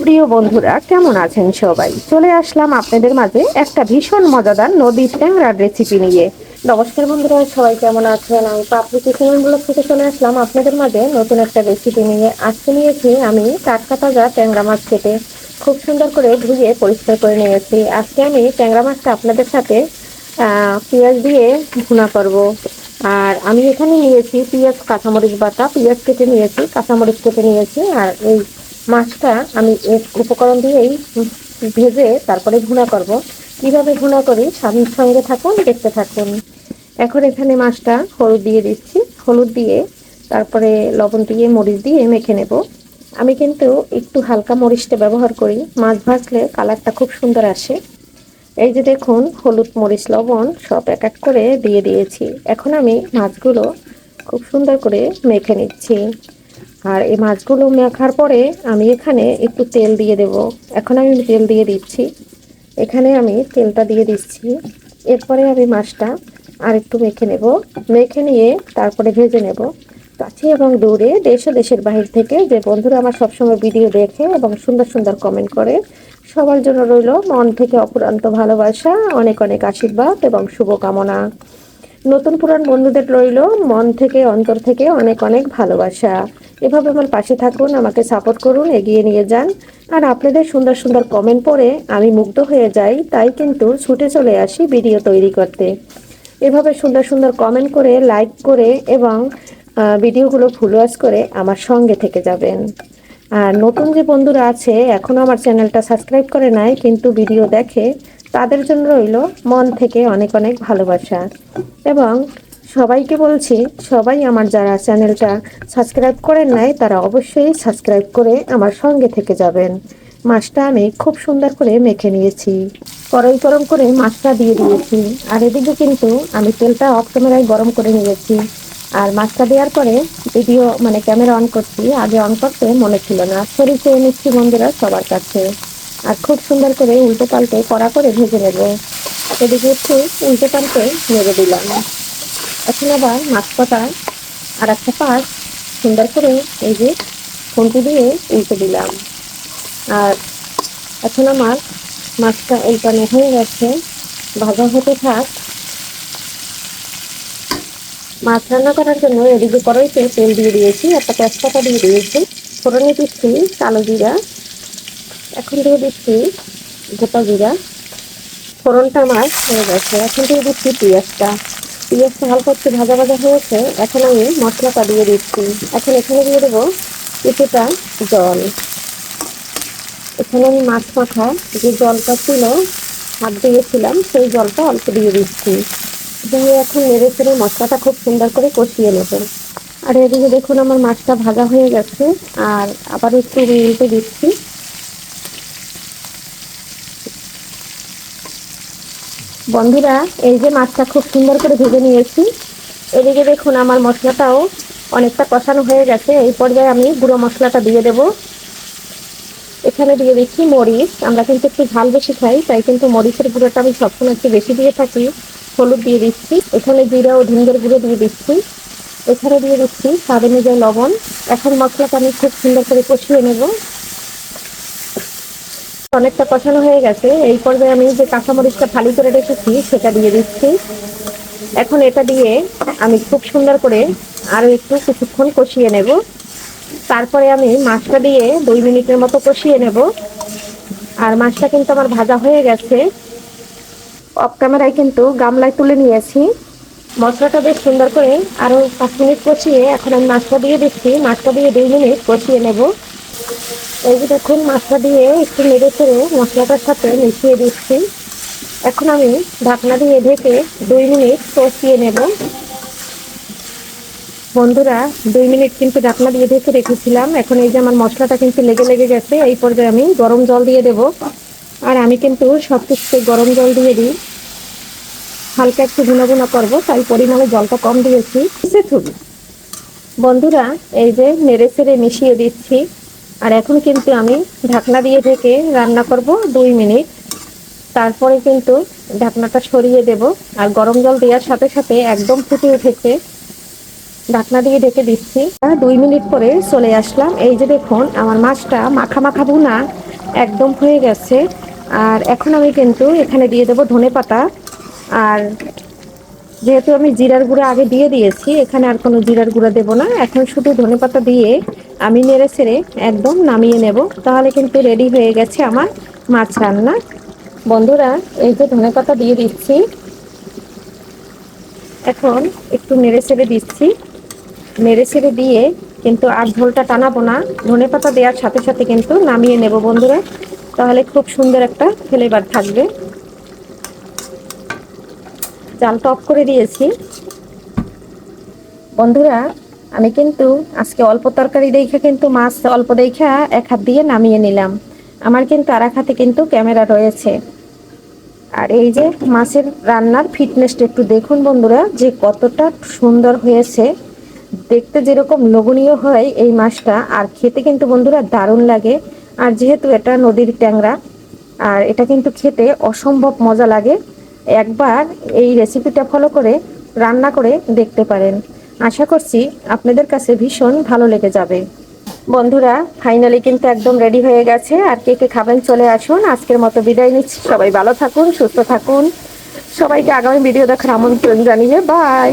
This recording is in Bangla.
প্রিয় বন্ধুরা, কেমন আছেন সবাই? চলে আসলাম আপনাদের মাঝে একটা ভীষণ মজাদার নদীর ট্যাংরার রেসিপি নিয়ে। নমস্কার বন্ধুরা, সবাই কেমন আছেন? আমি পাপড়ি কিচেন ব্লগ থেকে চলে আসলাম আপনাদের মাঝে নতুন একটা রেসিপি নিয়ে। আজকে নিয়েছি আমি টাটকা তাজা ট্যাংরা মাছ কেটে খুব সুন্দর করে ধুয়ে পরিষ্কার করে নিয়েছি। আজকে আমি ট্যাংরা মাছটা আপনাদের সাথে পেঁয়াজ দিয়ে ভুনা করব। আর আমি এখানে নিয়েছি পেঁয়াজ, কাঁচামরিচ বাটা, পেঁয়াজ কেটে নিয়েছি, কাঁচামরিচ কেটে নিয়েছি। আর এই মাছটা আমি এই উপকরণ দিয়েই ভেজে তারপরে ভুনা করব। কিভাবে ভুনা করি সঙ্গে থাকুন, দেখতে থাকুন। এখন এখানে মাছটা হলুদ দিয়ে দিচ্ছি, হলুদ দিয়ে তারপরে লবণ দিয়ে মরিচ দিয়ে মেখে নেব। আমি কিন্তু একটু হালকা মরিচটা ব্যবহার করি, মাছ ভাজলে কালারটা খুব সুন্দর আসে। এই যে দেখুন, হলুদ মরিচ লবণ সব এক এক করে দিয়ে দিয়েছি। এখন আমি মাছগুলো খুব সুন্দর করে মেখে নিচ্ছি। আর এই মাছগুলো মাখার পরে আমি এখানে একটু তেল দিয়ে দেব। এখন আমি তেল দিয়ে দিচ্ছি, এখানে আমি তেলটা দিয়ে দিচ্ছি। এরপরে আমি মাছটা আর একটু মেখে নেব, মেখে নিয়ে তারপরে ভেজে নেব। কাছে এবং দূরে, দেশ ও দেশের বাহির থেকে যে বন্ধুরা আমার সবসময় ভিডিও দেখে এবং সুন্দর সুন্দর কমেন্ট করে, সবার জন্য রইল মন থেকে অপুরান্ত ভালোবাসা, অনেক অনেক আশীর্বাদ এবং শুভকামনা। নতুন পুরান বন্ধুদের রইল মন থেকে, অন্তর থেকে অনেক অনেক ভালোবাসা। এভাবে আমার পাশে থাকুন, আমাকে সাপোর্ট করুন, এগিয়ে নিয়ে যান। আর আপনাদের সুন্দর সুন্দর কমেন্ট পড়ে আমি মুগ্ধ হয়ে যাই, তাই কিন্তু ছুটে চলে আসি ভিডিও তৈরি করতে। এভাবে সুন্দর সুন্দর কমেন্ট করে, লাইক করে এবং ভিডিওগুলো ফলোয়ার্স করে আমার সঙ্গে থেকে যাবেন। আর নতুন যে বন্ধুরা আছে এখনও আমার চ্যানেলটা সাবস্ক্রাইব করে নাই কিন্তু ভিডিও দেখে, তাদের জন্য রইল মন থেকে অনেক অনেক ভালোবাসা। এবং সবাইকে বলছি, সবাই আমার যারা চ্যানেলটা সাবস্ক্রাইব করেন নাই তারা অবশ্যই সাবস্ক্রাইব করে আমার সঙ্গে থেকে যাবেন। মাছটা আমি খুব সুন্দর করে মেখে নিয়েছি, কড়াই গরম করে মাছটা দিয়ে দিয়েছি। আর এদিকে কিন্তু আমি তেলটা অফ ক্যামেরায় গরম করে নিয়েছি। আর মাছটা দেওয়ার পরে ভিডিও ক্যামেরা অন করছি, আগে অন করতে মনে ছিল না। সরি চেয়ে নিচ্ছি বন্ধুরা সবার কাছে। আর খুব সুন্দর করে উল্টে পাল্টে কড়া করে ভেজে নেব। এদিকে একটু উল্টে পাল্টে নেড়ে দিলাম। এখন আবার মাছ কটা আর একটা পাশ সুন্দর করে এই যে খুন্তি দিয়ে উল্টে দিলাম। আর এখন আমার মাছটা উল্টানো হয়ে গেছে, ভাজা হতে থাক। মাছ রান্না করার জন্য এদিকে কড়াইতে তেল দিয়ে দিয়েছি, একটা তেজপাতা দিয়ে দিয়েছি, ফোড়নে দিচ্ছি কালো জিরা, এখন দিয়ে দিচ্ছি গোটা জিরা। ফোড়নটা আমার হয়ে গেছে, এখন দিয়ে দিচ্ছি পেঁয়াজটা। পেঁয়াজটা হালকা একটু ভাজা ভাজা হয়েছে, এখন আমি মশলাটা দিয়ে দিচ্ছি। এখন এখানে দিয়ে দেবো কিছুটা জল। এখানে আমি মাছ মাখা যে জলটা ছিল, হাত দিয়েছিলাম, সেই জলটা অল্প দিয়ে দিচ্ছি। দিয়ে এখন নেড়ে চেড়ে মশলাটা খুব সুন্দর করে কষিয়ে নেব। আর এদিকে দেখুন আমার মাছটা ভাজা হয়ে গেছে, আর আবার একটু উল্টে দিচ্ছি। বন্ধুরা, এই যে মাছটা খুব সুন্দর করে ভেজে নিয়েছি। এদিকে দেখুন আমার মশলাটাও অনেকটা কষানো হয়ে গেছে। এই পর্যায়ে আমি গুঁড়ো মশলাটা দিয়ে দেব। এখানে দিয়ে দিচ্ছি মরিচ, আমরা কিন্তু একটু ঝাল বেশি খাই, তাই কিন্তু মরিচের গুঁড়োটা আমি সবসময় একটু বেশি দিয়ে থাকি। হলুদ দিয়ে দিচ্ছি, এখানে জিরা ও ধনিয়ার গুঁড়ো দিয়ে দিচ্ছি, এখানে দিয়ে দিচ্ছি স্বাদ অনুযায়ী লবণ। এখন মশলাটা আমি খুব সুন্দর করে কষিয়ে নেব। অনেকটা কষানো হয়ে গেছে, এই পর্যায়ে আমি যে কাঁচামরিচটা ফালি করে রেখেছি সেটা দিয়ে দিচ্ছি। এখন এটা দিয়ে আমি খুব সুন্দর করে আরও একটু কিছুক্ষণ কষিয়ে নেব। তারপরে আমি মাছটা দিয়ে 2 মিনিটের মতো কষিয়ে নেব। আর মাছটা কিন্তু আমার ভাজা হয়ে গেছে, অফ ক্যামেরায় কিন্তু গামলায় তুলে নিয়েছি। মশলাটা বেশ সুন্দর করে আরও 5 মিনিট কষিয়ে এখন আমি মাছটা দিয়ে দিচ্ছি। মাছটা দিয়ে 2 মিনিট কষিয়ে নেব। এই যে দেখুন মাছটা দিয়ে একটু নেড়ে চেড়ে মশলাটার সাথে মিশিয়ে দিচ্ছি। এখন আমি ঢাকনা দিয়ে ঢেকে 2 মিনিট কষিয়ে নেব। বন্ধুরা, 2 মিনিট কিন্তু ঢাকনা দিয়ে ঢেকে রেখেছিলাম। এখন এই যে আমার মশলাটা কিন্তু লেগে লেগে গেছে, এই পর্যায়ে আমি গরম জল দিয়ে দেব। আর আমি কিন্তু সব কিছুতে গরম জল দিয়ে দিই, হালকা একটু ভুনা ভুনা করবো, তাই পরিমাণে জলটা কম দিয়েছি। বন্ধুরা, এই যে নেড়ে চেড়ে মিশিয়ে দিচ্ছি। আর এখন কিন্তু আমি ঢাকনা দিয়ে ঢেকে রান্না করব 2 মিনিট। তারপরে কিন্তু ঢাকনাটা সরিয়ে দেব। আর গরম জল দেওয়ার সাথে সাথে একদম ফুটে উঠেছে, ঢাকনা দিয়ে ঢেকে দিচ্ছি। 2 মিনিট পরে চলে আসলাম। এই যে দেখুন আমার মাছটা মাখা মাখা ভুনা একদম হয়ে গেছে। আর এখন আমি কিন্তু এখানে দিয়ে দেবো ধনেপাতা। আর যেহেতু আমি জিরার গুঁড়া আগে দিয়ে দিয়েছি, এখানে আর কোনো জিরার গুঁড়া দেবো না। এখন শুধু ধনেপাতা দিয়ে আমি নেড়ে ছেড়ে একদম নামিয়ে নেব। তাহলে কিন্তু রেডি হয়ে গেছে আমার মাছ রান্না। বন্ধুরা, এই যে ধনেপাতা দিয়ে দিচ্ছি, এখন একটু নেড়ে ছেড়ে দিচ্ছি। নেড়ে ছেড়ে দিয়ে কিন্তু আর ঝোলটা টানাবো না, ধনেপাতা দেওয়ার সাথে সাথে কিন্তু নামিয়ে নেব বন্ধুরা। তাহলে খুব সুন্দর একটা ফ্লেভার থাকবে। জালটা অফ করে দিয়েছি। বন্ধুরা, আমি কিন্তু আজকে অল্প তরকারি দেখে কিন্তু মাছ অল্প দেখে এক হাত দিয়ে নামিয়ে নিলাম। আমার কিন্তু আর এক হাতে কিন্তু ক্যামেরা রয়েছে। আর এই যে মাছের রান্নার ফিটনেসটা একটু দেখুন বন্ধুরা, যে কতটা সুন্দর হয়েছে। দেখতে যেরকম লোভনীয় হয় এই মাছটা, আর খেতে কিন্তু বন্ধুরা দারুণ লাগে। আর যেহেতু এটা নদীর ট্যাংরা, আর এটা কিন্তু খেতে অসম্ভব মজা লাগে। একবার এই রেসিপিটা ফলো করে রান্না করে দেখতে পারেন। আশা করছি আপনাদের কাছে ভীষণ ভালো লেগে যাবে। বন্ধুরা, ফাইনালি কিন্তু একদম রেডি হয়ে গেছে। আর কে কে খাবেন চলে আসুন। আজকের মতো বিদায় নিচ্ছি। সবাই ভালো থাকুন, সুস্থ থাকুন। সবাইকে আগামী ভিডিও দেখার আমন্ত্রণ জানিয়ে বাই।